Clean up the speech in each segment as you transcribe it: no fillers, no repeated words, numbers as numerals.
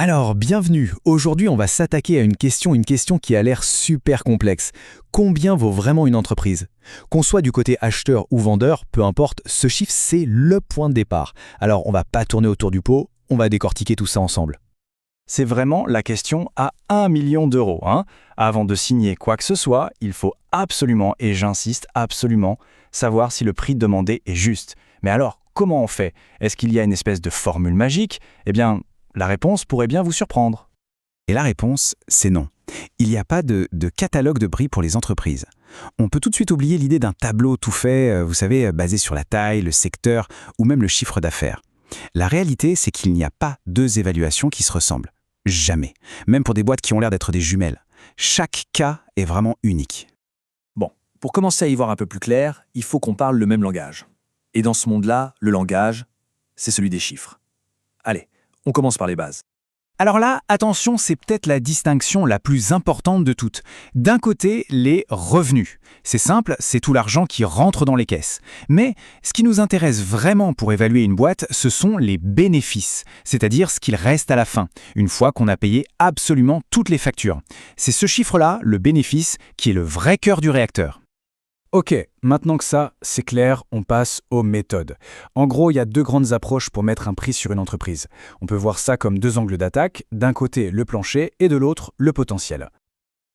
Alors, bienvenue. Aujourd'hui, on va s'attaquer à une question qui a l'air super complexe. Combien vaut vraiment une entreprise? Qu'on soit du côté acheteur ou vendeur, peu importe, ce chiffre, c'est le point de départ. Alors, on va pas tourner autour du pot, on va décortiquer tout ça ensemble. C'est vraiment la question à 1 million d'euros. Avant de signer quoi que ce soit, il faut absolument, et j'insiste absolument, savoir si le prix demandé est juste. Mais alors, comment on fait? Est-ce qu'il y a une espèce de formule magique? Eh bien, la réponse pourrait bien vous surprendre. Et la réponse, c'est non. Il n'y a pas de catalogue de prix pour les entreprises. On peut tout de suite oublier l'idée d'un tableau tout fait, vous savez, basé sur la taille, le secteur ou même le chiffre d'affaires. La réalité, c'est qu'il n'y a pas deux évaluations qui se ressemblent. Jamais. Même pour des boîtes qui ont l'air d'être des jumelles. Chaque cas est vraiment unique. Bon, pour commencer à y voir un peu plus clair, il faut qu'on parle le même langage. Et dans ce monde-là, le langage, c'est celui des chiffres. Allez, on commence par les bases. Alors là, attention, c'est peut-être la distinction la plus importante de toutes. D'un côté, les revenus. C'est simple, c'est tout l'argent qui rentre dans les caisses. Mais ce qui nous intéresse vraiment pour évaluer une boîte, ce sont les bénéfices, c'est-à-dire ce qu'il reste à la fin, une fois qu'on a payé absolument toutes les factures. C'est ce chiffre-là, le bénéfice, qui est le vrai cœur du réacteur. Ok, maintenant que ça, c'est clair, on passe aux méthodes. En gros, il y a deux grandes approches pour mettre un prix sur une entreprise. On peut voir ça comme deux angles d'attaque, d'un côté le plancher et de l'autre le potentiel.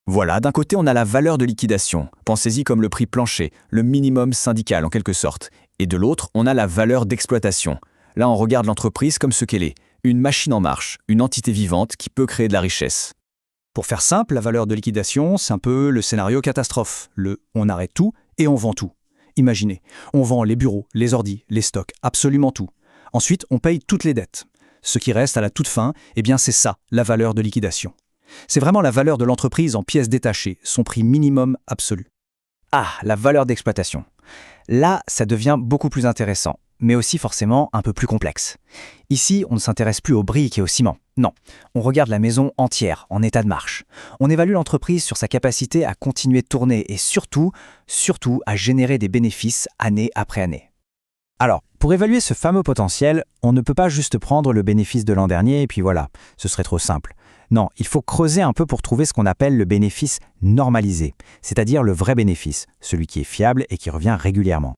Voilà, d'un côté, on a la valeur de liquidation. Pensez-y comme le prix plancher, le minimum syndical en quelque sorte. Et de l'autre, on a la valeur d'exploitation. Là, on regarde l'entreprise comme ce qu'elle est, une machine en marche, une entité vivante qui peut créer de la richesse. Pour faire simple, la valeur de liquidation, c'est un peu le scénario catastrophe. On arrête tout et on vend tout. Imaginez, on vend les bureaux, les ordis, les stocks, absolument tout. Ensuite, on paye toutes les dettes. Ce qui reste à la toute fin, eh bien c'est ça, la valeur de liquidation. C'est vraiment la valeur de l'entreprise en pièces détachées, son prix minimum absolu. Ah, la valeur d'exploitation. Là, ça devient beaucoup plus intéressant, mais aussi forcément un peu plus complexe. Ici, on ne s'intéresse plus aux briques et au ciment. Non, on regarde la maison entière, en état de marche. On évalue l'entreprise sur sa capacité à continuer de tourner et surtout à générer des bénéfices année après année. Alors, pour évaluer ce fameux potentiel, on ne peut pas juste prendre le bénéfice de l'an dernier et puis voilà, ce serait trop simple. Non, il faut creuser un peu pour trouver ce qu'on appelle le bénéfice normalisé, c'est-à-dire le vrai bénéfice, celui qui est fiable et qui revient régulièrement.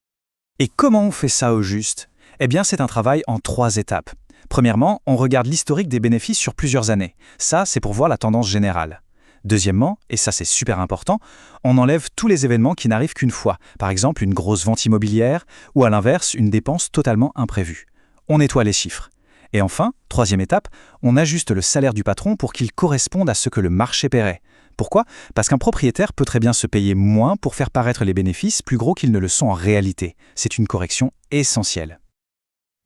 Et comment on fait ça au juste? Eh bien, c'est un travail en 3 étapes. Premièrement, on regarde l'historique des bénéfices sur plusieurs années. Ça, c'est pour voir la tendance générale. Deuxièmement, et ça c'est super important, on enlève tous les événements qui n'arrivent qu'une fois, par exemple une grosse vente immobilière ou à l'inverse une dépense totalement imprévue. On nettoie les chiffres. Et enfin, troisième étape, on ajuste le salaire du patron pour qu'il corresponde à ce que le marché paierait. Pourquoi? Parce qu'un propriétaire peut très bien se payer moins pour faire paraître les bénéfices plus gros qu'ils ne le sont en réalité. C'est une correction essentielle.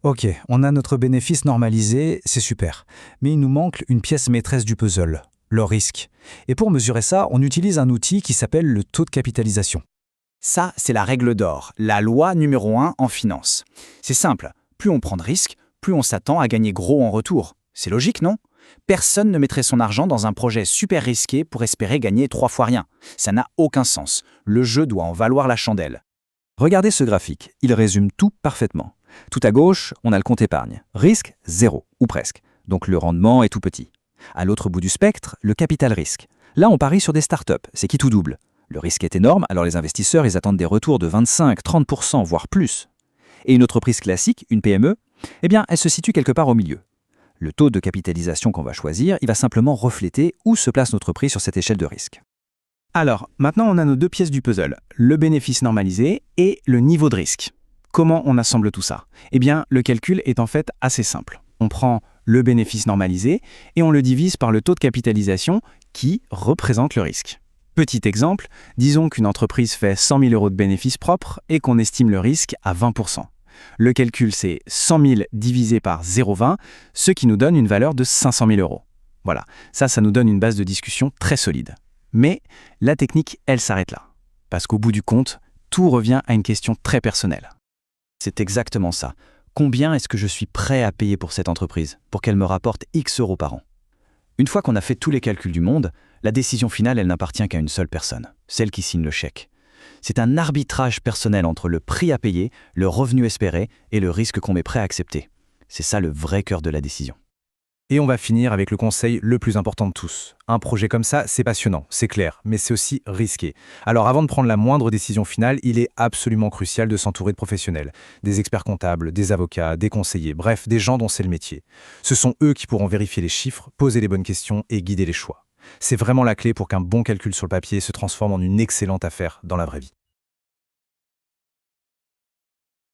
Ok, on a notre bénéfice normalisé, c'est super. Mais il nous manque une pièce maîtresse du puzzle, le risque. Et pour mesurer ça, on utilise un outil qui s'appelle le taux de capitalisation. Ça, c'est la règle d'or, la loi numéro 1 en finance. C'est simple, plus on prend de risques, plus on s'attend à gagner gros en retour. C'est logique, non? Personne ne mettrait son argent dans un projet super risqué pour espérer gagner 3 fois rien. Ça n'a aucun sens. Le jeu doit en valoir la chandelle. Regardez ce graphique, il résume tout parfaitement. Tout à gauche, on a le compte épargne. Risque, 0, ou presque. Donc le rendement est tout petit. À l'autre bout du spectre, le capital risque. Là, on parie sur des startups, c'est qui tout double. Le risque est énorme, alors les investisseurs, ils attendent des retours de 25-30%, voire plus. Et une entreprise classique, une PME, eh bien, elle se situe quelque part au milieu. Le taux de capitalisation qu'on va choisir, il va simplement refléter où se place notre prix sur cette échelle de risque. Alors, maintenant on a nos 2 pièces du puzzle, le bénéfice normalisé et le niveau de risque. Comment on assemble tout ça? Eh bien, le calcul est en fait assez simple. On prend le bénéfice normalisé et on le divise par le taux de capitalisation qui représente le risque. Petit exemple, disons qu'une entreprise fait 100 000 euros de bénéfices propres et qu'on estime le risque à 20%. Le calcul, c'est 100 000 divisé par 0,20, ce qui nous donne une valeur de 500 000 euros. Voilà, ça nous donne une base de discussion très solide. Mais la technique, elle s'arrête là. Parce qu'au bout du compte, tout revient à une question très personnelle. C'est exactement ça. Combien est-ce que je suis prêt à payer pour cette entreprise, pour qu'elle me rapporte X euros par an? Une fois qu'on a fait tous les calculs du monde, la décision finale, elle n'appartient qu'à une seule personne, celle qui signe le chèque. C'est un arbitrage personnel entre le prix à payer, le revenu espéré et le risque qu'on est prêt à accepter. C'est ça le vrai cœur de la décision. Et on va finir avec le conseil le plus important de tous. Un projet comme ça, c'est passionnant, c'est clair, mais c'est aussi risqué. Alors avant de prendre la moindre décision finale, il est absolument crucial de s'entourer de professionnels. Des experts comptables, des avocats, des conseillers, bref, des gens dont c'est le métier. Ce sont eux qui pourront vérifier les chiffres, poser les bonnes questions et guider les choix. C'est vraiment la clé pour qu'un bon calcul sur le papier se transforme en une excellente affaire dans la vraie vie.